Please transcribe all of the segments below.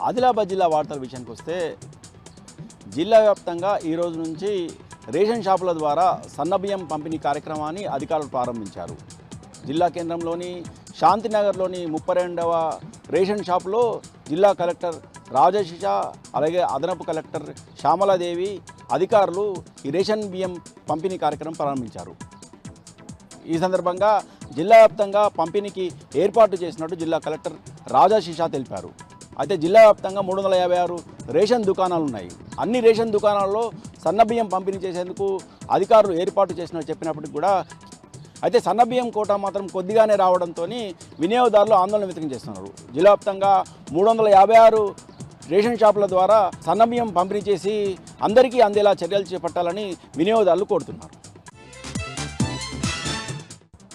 ఆదిలాబాద్ జిల్లా వార్తల విషయానికి వస్తే జిల్లా వ్యాప్తంగా ఈ రోజు నుంచి రేషన్ షాపుల ద్వారా సన్నబియ్యం పంపిణీ కార్యక్రమాన్ని అధికారులు ప్రారంభించారు. జిల్లా కేంద్రంలోని శాంతినగర్లోని 32వ రేషన్ షాపులో జిల్లా కలెక్టర్ రాజశిష అలాగే అదనపు కలెక్టర్ శ్యామలాదేవి అధికారులు ఈ రేషన్ బియ్యం పంపిణీ కార్యక్రమం ప్రారంభించారు. ఈ సందర్భంగా జిల్లా వ్యాప్తంగా పంపిణీకి ఏర్పాటు చేసినట్టు జిల్లా కలెక్టర్ రాజశిష తెలిపారు. అయితే జిల్లా వ్యాప్తంగా 356 రేషన్ దుకాణాలు ఉన్నాయి. అన్ని రేషన్ దుకాణాల్లో సన్నబియ్యం పంపిణీ చేసేందుకు అధికారులు ఏర్పాటు చేసినట్టు చెప్పినప్పటికీ కూడా అయితే సన్నబియ్యం కోటా మాత్రం కొద్దిగానే రావడంతో వినియోగదారులు ఆందోళన వ్యక్తం చేస్తున్నారు. జిల్లా వ్యాప్తంగా 356 రేషన్ షాపుల ద్వారా సన్నబియ్యం పంపిణీ చేసి అందరికీ అందేలా చర్యలు చేపట్టాలని వినియోగదారులు కోరుతున్నారు.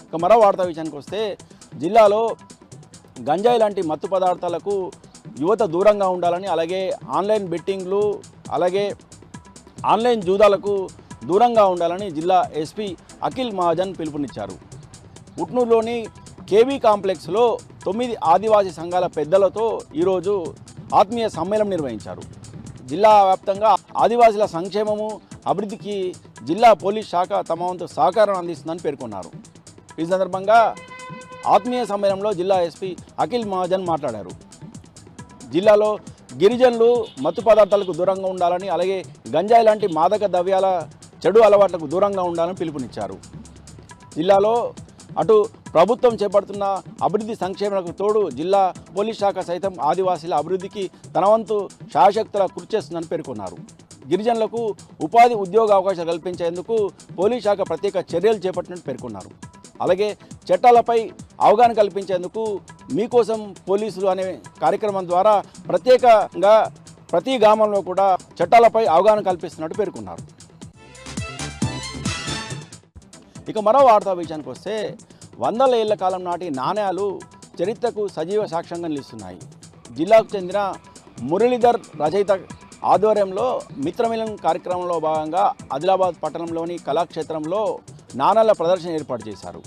ఇక మరో వార్తా విషయానికి వస్తే జిల్లాలో గంజాయి లాంటి మత్తు పదార్థాలకు యువత దూరంగా ఉండాలని అలాగే ఆన్లైన్ బెట్టింగ్లు అలాగే ఆన్లైన్ జూదాలకు దూరంగా ఉండాలని జిల్లా ఎస్పీ అఖిల్ మహాజన్ పిలుపునిచ్చారు. ఉట్నూరులోని కేవీ కాంప్లెక్స్లో 9 ఆదివాసీ సంఘాల పెద్దలతో ఈరోజు ఆత్మీయ సమ్మేళనం నిర్వహించారు. జిల్లా వ్యాప్తంగా ఆదివాసీల సంక్షేమము అభివృద్ధికి జిల్లా పోలీస్ శాఖ తమ వంతు సహకారం అందిస్తుందని పేర్కొన్నారు. ఈ సందర్భంగా ఆత్మీయ సమ్మేళనంలో జిల్లా ఎస్పీ అఖిల్ మహాజన్ మాట్లాడారు. జిల్లాలో గిరిజనులు మత్తు పదార్థాలకు దూరంగా ఉండాలని అలాగే గంజాయి లాంటి మాదక ద్రవ్యాల చెడు అలవాట్లకు దూరంగా ఉండాలని పిలుపునిచ్చారు. జిల్లాలో అటు ప్రభుత్వం చేపడుతున్న అభివృద్ధి సంక్షేమాలకు తోడు జిల్లా పోలీస్ శాఖ సైతం ఆదివాసీల అభివృద్ధికి తన వంతు శాయశక్తుల కృషి చేస్తుందని పేర్కొన్నారు. గిరిజనులకు ఉపాధి ఉద్యోగ అవకాశాలు కల్పించేందుకు పోలీస్ శాఖ ప్రత్యేక చర్యలు చేపట్టినట్టు పేర్కొన్నారు. అలాగే చట్టాలపై అవగాహన కల్పించేందుకు మీకోసం పోలీసులు అనే కార్యక్రమం ద్వారా ప్రత్యేకంగా ప్రతి గ్రామంలో కూడా చట్టాలపై అవగాహన కల్పిస్తున్నట్టు పేర్కొన్నారు. ఇక మరో వార్తా విషయానికి వస్తే 100 ఏళ్ల కాలం నాటి నాణేలు చరిత్రకు సజీవ సాక్ష్యంగా నిలుస్తున్నాయి. జిల్లాకు చెందిన మురళీధర్ రచయిత ఆధ్వర్యంలో మిత్రమిలన్ కార్యక్రమంలో భాగంగా ఆదిలాబాద్ పట్టణంలోని కళాక్షేత్రంలో నాణాల ప్రదర్శన ఏర్పాటు చేశారు.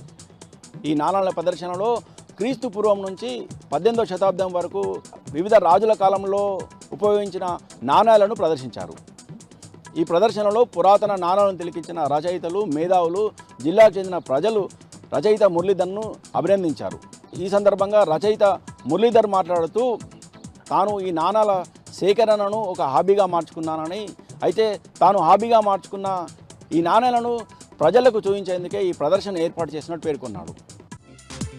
ఈ నాణాల ప్రదర్శనలో క్రీస్తు పూర్వం నుంచి 18వ శతాబ్దం వరకు వివిధ రాజుల కాలంలో ఉపయోగించిన నాణాలను ప్రదర్శించారు. ఈ ప్రదర్శనలో పురాతన నాణాలను తిలకించిన రచయితలు మేధావులు జిల్లాకు చెందిన ప్రజలు రచయిత మురళీధర్ను అభినందించారు. ఈ సందర్భంగా రచయిత మురళీధర్ మాట్లాడుతూ తాను ఈ నాణాల సేకరణను ఒక హాబీగా మార్చుకున్నానని, అయితే తాను హాబీగా మార్చుకున్న ఈ నాణేలను ప్రజలకు చూపించేందుకే ఈ ప్రదర్శన ఏర్పాటు చేసినట్టు పేర్కొన్నాడు.